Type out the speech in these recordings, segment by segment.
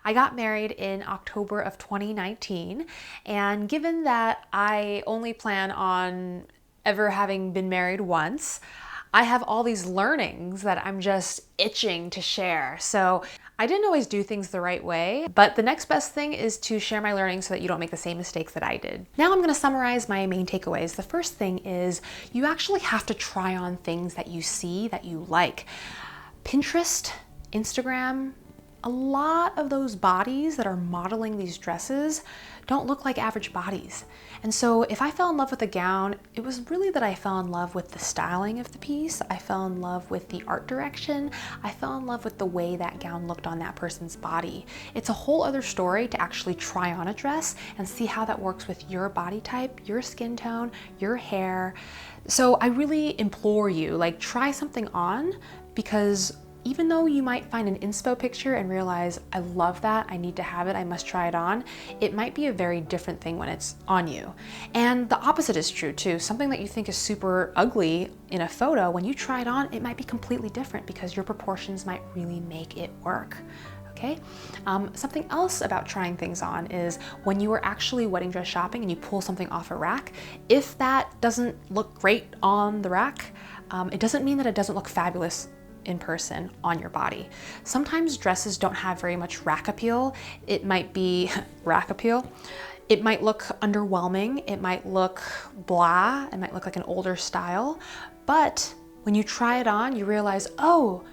I got married in October of 2019, and given that I only plan on ever having been married once, I have all these learnings that I'm just itching to share. So I didn't always do things the right way, but the next best thing is to share my learnings so that you don't make the same mistakes that I did. Now I'm gonna summarize my main takeaways. The first thing is you actually have to try on things that you see that you like. Pinterest, Instagram, a lot of those bodies that are modeling these dresses don't look like average bodies. And so if I fell in love with a gown, it was really that I fell in love with the styling of the piece. I fell in love with the art direction. I fell in love with the way that gown looked on that person's body. It's a whole other story to actually try on a dress and see how that works with your body type, your skin tone, your hair. So I really implore you, try something on, because even though you might find an inspo picture and realize, I love that, I need to have it, I must try it on, it might be a very different thing when it's on you. And the opposite is true too. Something that you think is super ugly in a photo, when you try it on, it might be completely different because your proportions might really make it work. Okay? Something else about trying things on is when you are actually wedding dress shopping and you pull something off a rack, if that doesn't look great on the rack, it doesn't mean that it doesn't look fabulous in person on your body. Sometimes dresses don't have very much rack appeal. It might be rack appeal. It might look underwhelming. It might look blah. It might look like an older style. But when you try it on, you realize, oh,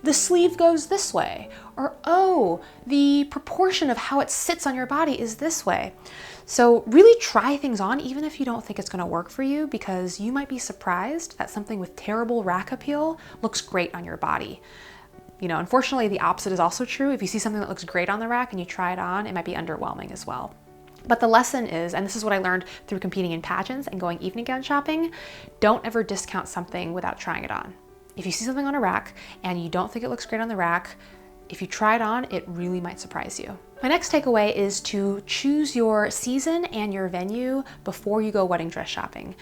the sleeve goes this way, or oh, the proportion of how it sits on your body is this way. So really try things on, even if you don't think it's gonna work for you, because you might be surprised that something with terrible rack appeal looks great on your body. You know, unfortunately, the opposite is also true. If you see something that looks great on the rack and you try it on, it might be underwhelming as well. But the lesson is, and this is what I learned through competing in pageants and going evening gown shopping, don't ever discount something without trying it on. If you see something on a rack and you don't think it looks great on the rack, if you try it on, it really might surprise you. My next takeaway is to choose your season and your venue before you go wedding dress shopping,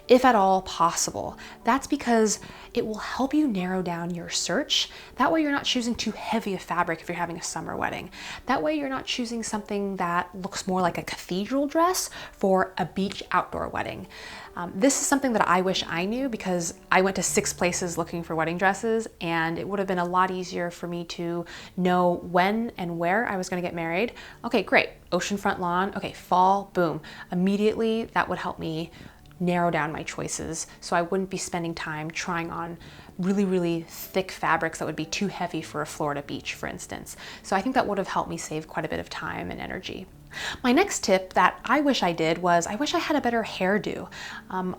if at all possible. That's because it will help you narrow down your search. That way you're not choosing too heavy a fabric if you're having a summer wedding. That way you're not choosing something that looks more like a cathedral dress for a beach outdoor wedding. This is something that I wish I knew, because I went to 6 places looking for wedding dresses, and it would have been a lot easier for me to know when and where I was going to get married. Okay, great. Oceanfront lawn. Okay, fall, boom. Immediately, that would help me narrow down my choices so I wouldn't be spending time trying on really, really thick fabrics that would be too heavy for a Florida beach, for instance. So I think that would have helped me save quite a bit of time and energy. My next tip that I wish I did was I wish I had a better hairdo.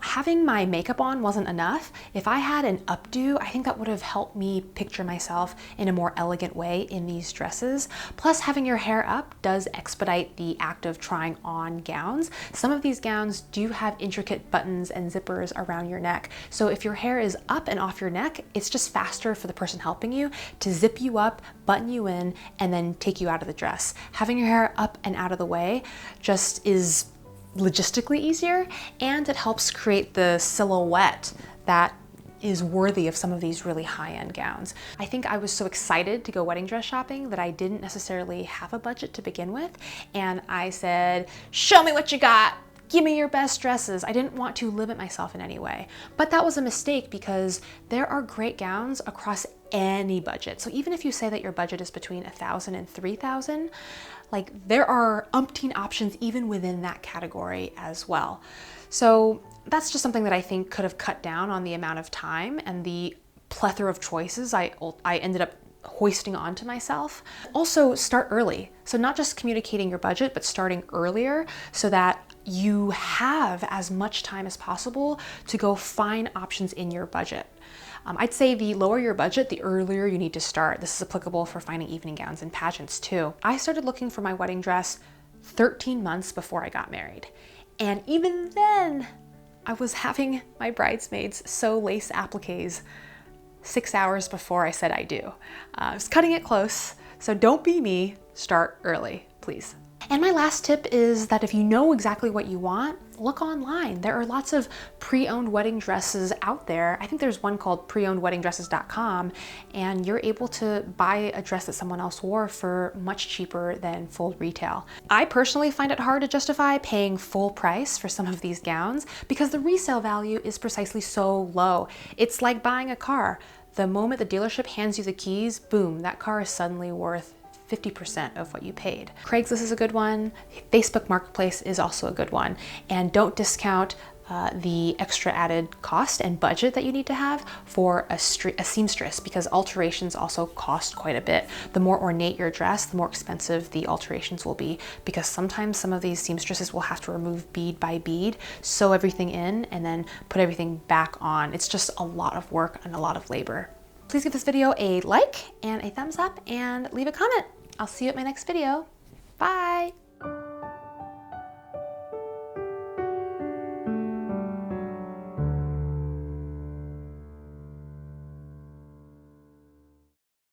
Having my makeup on wasn't enough. If I had an updo, I think that would have helped me picture myself in a more elegant way in these dresses. Plus, having your hair up does expedite the act of trying on gowns. Some of these gowns do have intricate buttons and zippers around your neck. So if your hair is up and off your neck, it's just faster for the person helping you to zip you up, button you in, and then take you out of the dress. Having your hair up and out of the way just is logistically easier, and it helps create the silhouette that is worthy of some of these really high-end gowns. I think I was so excited to go wedding dress shopping that I didn't necessarily have a budget to begin with, and I said, show me what you got. Give me your best dresses. I didn't want to limit myself in any way. But that was a mistake, because there are great gowns across any budget. So even if you say that your budget is between $1,000 and $3,000, there are umpteen options even within that category as well. So that's just something that I think could have cut down on the amount of time and the plethora of choices I ended up hoisting onto myself. Also, start early. So not just communicating your budget, but starting earlier so that you have as much time as possible to go find options in your budget. I'd say the lower your budget, the earlier you need to start. This is applicable for finding evening gowns and pageants too. I started looking for my wedding dress 13 months before I got married. And even then, I was having my bridesmaids sew lace appliques 6 hours before I said I do. I was cutting it close, so don't be me, start early, please. And my last tip is that if you know exactly what you want, look online. There are lots of pre-owned wedding dresses out there. I think there's one called preownedweddingdresses.com, and you're able to buy a dress that someone else wore for much cheaper than full retail. I personally find it hard to justify paying full price for some of these gowns because the resale value is precisely so low. It's like buying a car. The moment the dealership hands you the keys, boom, that car is suddenly worth 50% of what you paid. Craigslist is a good one. Facebook Marketplace is also a good one. And don't discount the extra added cost and budget that you need to have for a seamstress, because alterations also cost quite a bit. The more ornate your dress, the more expensive the alterations will be, because sometimes some of these seamstresses will have to remove bead by bead, sew everything in, and then put everything back on. It's just a lot of work and a lot of labor. Please give this video a like and a thumbs up and leave a comment. I'll see you at my next video. Bye.